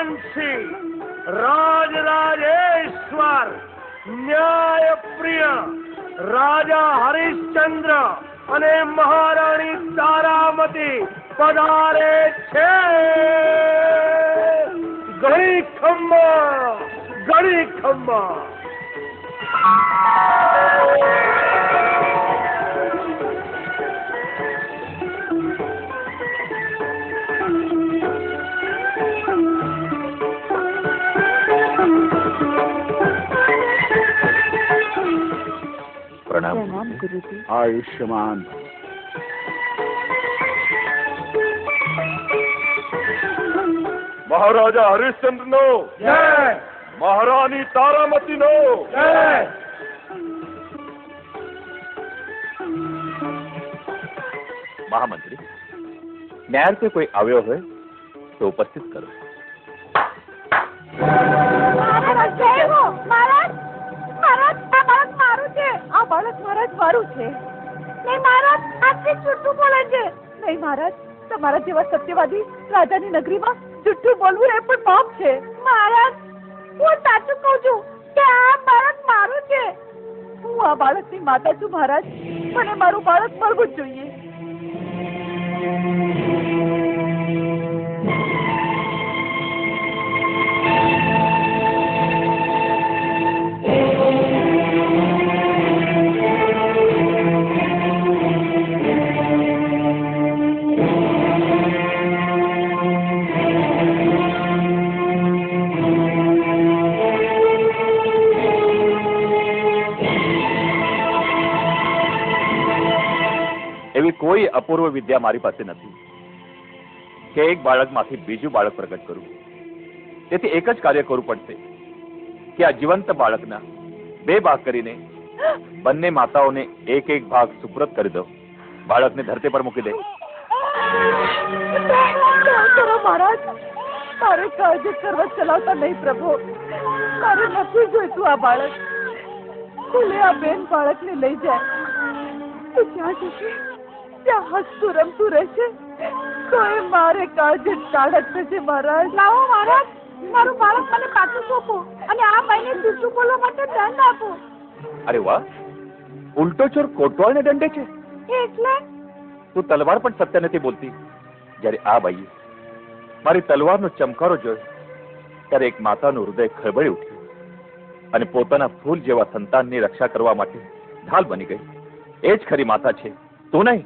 રાજવંશી રાજરાજેશ્વર ન્યાયપ્રિય રાજા હરિશ્ચંદ્ર અને મહારાણી તારામતી પધારે છે. ગળી ખમ્મા, ગળી ખમ્મા. प्रणाम गुरुजी. आयुष्मान. મહારાજા હરિશ્ચંદ્ર નો જય, મહારાણી તારામતી નો જય. महामंत्री, न्यायालय कोई આવ્યો હોય તો ઉપસ્થિત કરો. તમારા જેવા સત્યવાદી રાજાની નગરીમાં જુઠ્ઠું બોલવું એ પણ પાપ છે. મહારાજ, હું સાચું કહું છું કે આ બાળક મારું છે. હું આ બાળકની માતા છું મહારાજ. મને મારું બાળક મળવું જ જોઈએ. એવી કોઈ અપૂર્વ વિદ્યા મારી પાસે નથી કે એક બાળકમાંથી બીજું બાળક પ્રગટ કરું. તેથી એક જ કાર્ય કરવું પડશે કે આ જીવંત બાળકના બે ભાગ કરીને બંને માતાઓને એક એક ભાગ સુપરત કરી દો. બાળકને ધરતી પર મૂકી દે. મહારાજ, મારે કાળજી કરવા ચલાવતા નહીં પ્રભુ. મારે નથી જોઈતું આ બાળક. ભલે આ બેન બાળકને લઈ જાય તો ક્યાં જશે? ત્યાં હસતું રમતું રહેશે તો એ મારે કાળજી ટાળક થશે. મહારાજ, લાવો મહારાજ, મારું બાળક મને પાછું સોંપો અને આ મહિને જુઠ્ઠું બોલવા માટે દંડ આપો. અરે વાહ, ઉલટો ચોર કોટવાળને દંડે છે. એટલે તું તલવાર પણ સત્ય નથી બોલતી. જ્યારે આ બાઈએ મારી તલવારનો ચમકારો જોયો ત્યારે એક માતાનું હૃદય ખળબળી ઉઠ્યું અને પોતાના ફૂલ જેવા સંતાનની રક્ષા કરવા માટે ઢાલ બની ગઈ. એ જ ખરી માતા છે, તું નહીં.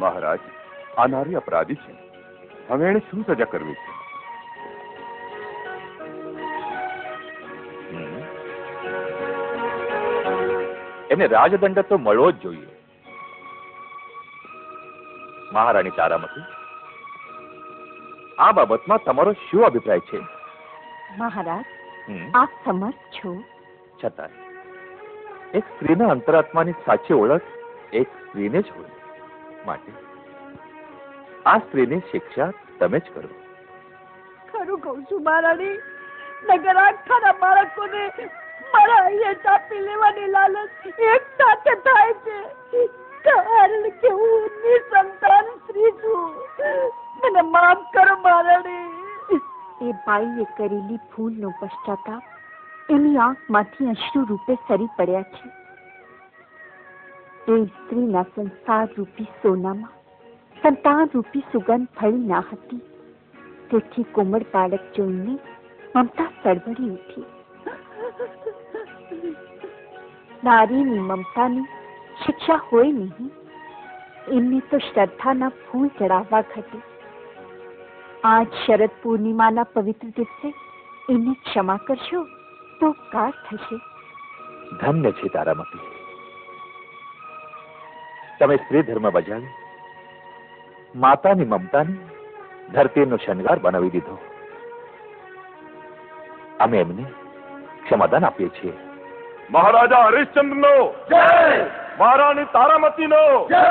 મહારાજ, આ નારી અપરાધી છે. હવે એને શું સજા કરવી છે? એને રાજદંડ તો મળવો જ જોઈએ. મહારાણી તારામતી, આ બાબતમાં તમારો શું અભિપ્રાય છે? મહારાજ, આપ સમર્થ છો. છતાં એક સ્ત્રીના અંતરાત્માની સાચી ઓળખ એક સ્ત્રીને જ હોય. માટે આ સ્ત્રીની શિક્ષા તમે જ કરો. ખરું કહું છું મહારાણી, નગર આખાના બાળકોને મારા અહીંયા ચાપી લેવાની લાલચ એક સાથે થાય છે. કારણ કે હું નિસંતાન સ્ત્રી છું. મને માફ કરો મહારાણી. એ બાઈએ કરેલી ભૂલનો પશ્ચાતાપ એની આંખમાંથી અશ્રુ રૂપે સરી પડ્યા છે. એ સ્ત્રીના સંસાર રૂપી સોનામાં સંતાન રૂપી સુગંધ ફળી ના હતી. તેથી કોમળ બાળક જોઈને મમતા સળવળી ઉઠી. નારીની મમતાની શિક્ષા હોય નહીં. એમને તો શ્રદ્ધાના ફૂલ ચડાવવા ઘટે. આજ શરદ પૂર્ણિમાના પવિત્ર દિવસે એને ક્ષમા કરશો તો કાર થશે. ધન્ય છે તારામતી, તમે સ્ત્રી ધર્મ બજાવી માતાની મમતાને ધરતીનો શણગાર બનાવી દીધો. અમે એમને ક્ષમાદાન આપીએ છીએ. મહારાજા હરિશ્ચંદ્ર નો જય, મહારાણી તારામતી નો જય.